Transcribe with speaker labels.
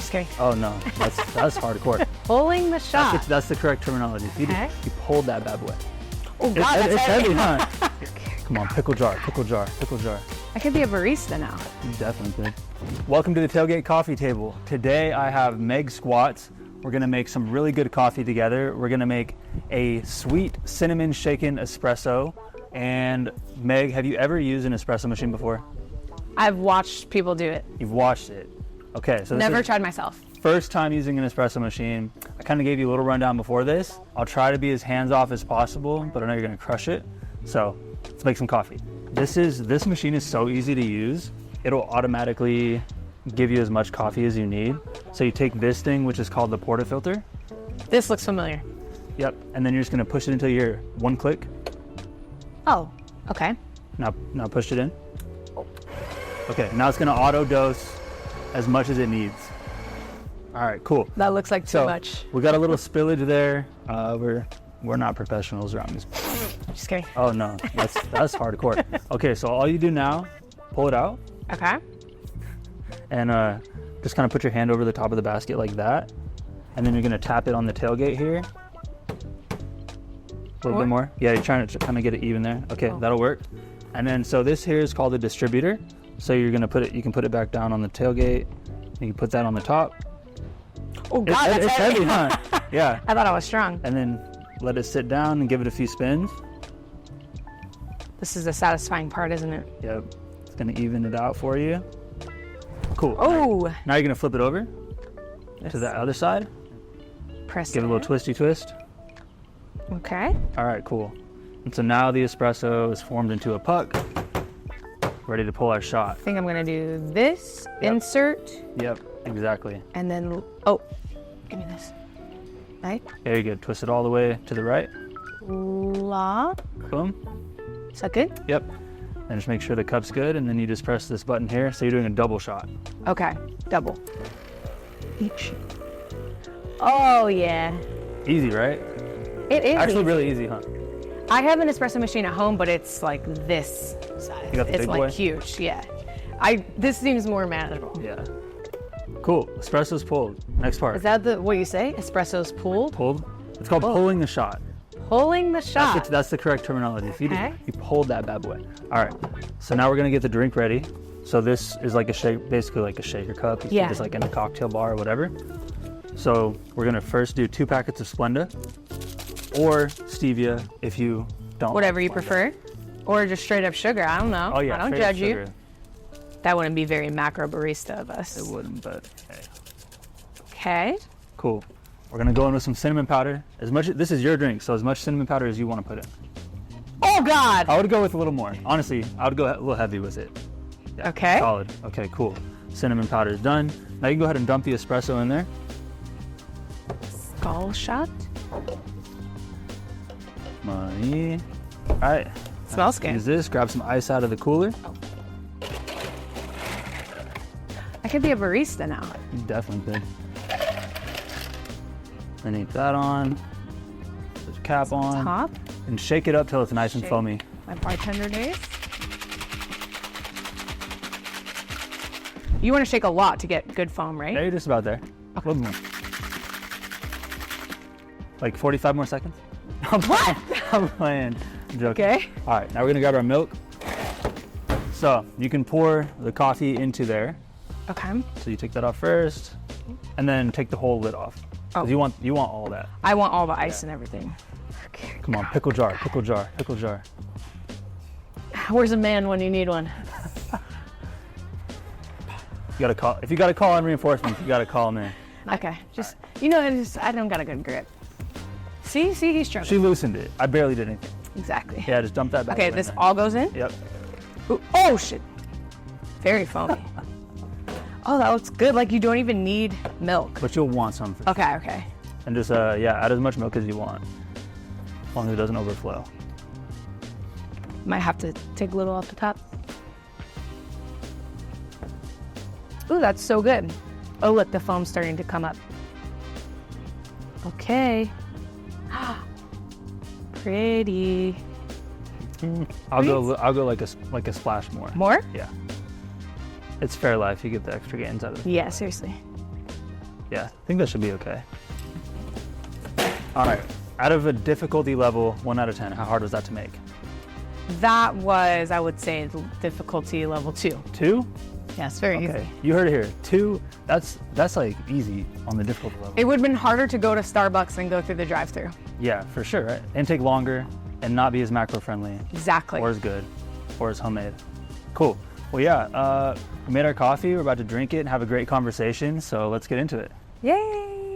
Speaker 1: Just kidding.
Speaker 2: Oh no, that's hardcore.
Speaker 1: Pulling the shot.
Speaker 2: That's the correct terminology. You pulled that bad boy.
Speaker 1: Oh God,
Speaker 2: It's
Speaker 1: that's
Speaker 2: heavy, huh? Come on, pickle jar.
Speaker 1: I could be a barista now.
Speaker 2: You definitely could. Welcome to the Tailgate Coffee Table. Today I have Meg squats. We're gonna make some really good coffee together. We're gonna make a sweet cinnamon shaken espresso. And Meg, have you ever used an espresso machine before?
Speaker 1: I've watched people do it.
Speaker 2: You've watched it. Okay, so
Speaker 1: Never tried myself.
Speaker 2: First time using an espresso machine. I kind of gave you a little rundown before this. I'll try to be as hands-off as possible, but I know you're gonna crush it. So let's make some coffee. This machine is so easy to use. It'll automatically give you as much coffee as you need. So you take this thing, which is called the portafilter.
Speaker 1: This looks familiar.
Speaker 2: Yep, and then you're just gonna push it until you're one click.
Speaker 1: Oh, okay.
Speaker 2: Now push it in. Okay, now it's gonna auto dose as much as it needs. All right, cool.
Speaker 1: That looks like too much.
Speaker 2: We got a little spillage there. We're not professionals around this.
Speaker 1: Just kidding.
Speaker 2: Oh no, that's hardcore. Okay, so all you do now, pull it out.
Speaker 1: Okay.
Speaker 2: And just kind of put your hand over the top of the basket like that. And then you're gonna tap it on the tailgate here. A little bit more. Yeah, you're trying to kind of get it even there. Okay, that'll work. And then, so this here is called a distributor. So you're gonna you can put it back down on the tailgate. You can put that on the top.
Speaker 1: Oh God,
Speaker 2: it's heavy, huh? Yeah.
Speaker 1: I thought I was strong.
Speaker 2: And then let it sit down and give it a few spins.
Speaker 1: This is the satisfying part, isn't it?
Speaker 2: Yep. It's gonna even it out for you. Cool.
Speaker 1: Oh.
Speaker 2: Now you're gonna flip it over to the other side.
Speaker 1: Press
Speaker 2: Give it a little twisty twist.
Speaker 1: Okay.
Speaker 2: All right, cool. And so now the espresso is formed into a puck, ready to pull our shot.
Speaker 1: I think I'm gonna do this, insert.
Speaker 2: Yep, exactly.
Speaker 1: And then, give me this. Right?
Speaker 2: Very good. Twist it all the way to the right.
Speaker 1: Lock.
Speaker 2: Boom.
Speaker 1: Is that good?
Speaker 2: Yep. And just make sure the cup's good, and then you just press this button here. So you're doing a double shot.
Speaker 1: Okay, double. Each. Oh yeah.
Speaker 2: Easy, right?
Speaker 1: It is
Speaker 2: Actually
Speaker 1: easy.
Speaker 2: really easy, huh?
Speaker 1: I have an espresso machine at home, but it's like this size.
Speaker 2: You got the
Speaker 1: it's
Speaker 2: big
Speaker 1: like
Speaker 2: boy?
Speaker 1: huge, yeah. This seems more manageable.
Speaker 2: Yeah. Cool. Espresso's pulled. Next part.
Speaker 1: Is that what you say? Espresso's pulled?
Speaker 2: Pulled? It's called pulling the shot.
Speaker 1: Pulling the shot.
Speaker 2: That's the correct terminology. So
Speaker 1: Okay.
Speaker 2: you pulled that bad boy. All right. So now we're gonna get the drink ready. So this is like basically like a shaker cup. You see this like in a cocktail bar or whatever. So we're gonna first do 2 packets of Splenda or stevia if you don't.
Speaker 1: Whatever
Speaker 2: like
Speaker 1: you
Speaker 2: Splenda.
Speaker 1: prefer. Or just straight up sugar. I don't know.
Speaker 2: Oh yeah.
Speaker 1: I don't
Speaker 2: straight up
Speaker 1: judge you.
Speaker 2: sugar.
Speaker 1: That wouldn't be very macro barista of us.
Speaker 2: It wouldn't, but hey.
Speaker 1: Okay.
Speaker 2: Cool. We're gonna go in with some cinnamon powder. This is your drink, so as much cinnamon powder as you want to put in.
Speaker 1: Oh God!
Speaker 2: I would go with a little more. Honestly, I would go a little heavy with it. Yeah,
Speaker 1: Okay.
Speaker 2: Solid. Okay, cool. Cinnamon powder is done. Now you can go ahead and dump the espresso in there.
Speaker 1: Skull shot.
Speaker 2: Money. All right.
Speaker 1: Smells good.
Speaker 2: Use this. Grab some ice out of the cooler.
Speaker 1: I could be a barista now.
Speaker 2: You definitely could. Then eat that on. Put the cap on.
Speaker 1: Top.
Speaker 2: And shake it up till it's nice and
Speaker 1: Shake.
Speaker 2: foamy.
Speaker 1: My bartender days. You want to shake a lot to get good foam, right?
Speaker 2: Yeah, you're just about there. A little more. Like 45 more seconds?
Speaker 1: What?
Speaker 2: I'm playing. I'm joking.
Speaker 1: Okay.
Speaker 2: All right, now we're gonna grab our milk. So you can pour the coffee into there.
Speaker 1: Okay.
Speaker 2: So you take that off first, and then take the whole lid off. 'Cause you want all that.
Speaker 1: I want all the ice and everything. Okay.
Speaker 2: Come on, pickle jar, pickle jar, pickle jar.
Speaker 1: Where's a man when you need one?
Speaker 2: You gotta call. If you gotta call in reinforcements, you gotta call them in.
Speaker 1: Okay. Just I don't got a good grip. See, he's struggling.
Speaker 2: She loosened it. I barely did anything.
Speaker 1: Exactly.
Speaker 2: Yeah, just dump that back.
Speaker 1: Okay,
Speaker 2: in
Speaker 1: this
Speaker 2: there.
Speaker 1: all goes in?
Speaker 2: Yep.
Speaker 1: Ooh, oh shit. Very foamy. Oh, that looks good. Like you don't even need milk.
Speaker 2: But you'll want some. For
Speaker 1: Okay.
Speaker 2: And just add as much milk as you want, as long as it doesn't overflow.
Speaker 1: Might have to take a little off the top. Ooh, that's so good. Oh, look, the foam's starting to come up. Okay. Pretty.
Speaker 2: I'll go like a splash more.
Speaker 1: More?
Speaker 2: Yeah. It's fair life. You get the extra gains out of it.
Speaker 1: Yeah, seriously.
Speaker 2: Yeah, I think that should be okay. All right, out of a difficulty level, 1 out of 10, how hard was that to make?
Speaker 1: That was, I would say, difficulty level 2.
Speaker 2: 2?
Speaker 1: Yes, very
Speaker 2: Okay,
Speaker 1: easy.
Speaker 2: you heard it here. 2, that's like easy on the difficulty level.
Speaker 1: It would have been harder to go to Starbucks than go through the drive-thru.
Speaker 2: Yeah, for sure, right? And take longer and not be as macro friendly
Speaker 1: Exactly.
Speaker 2: or as good or as homemade. Cool. Well, yeah, we made our coffee. We're about to drink it and have a great conversation. So let's get into it.
Speaker 1: Yay!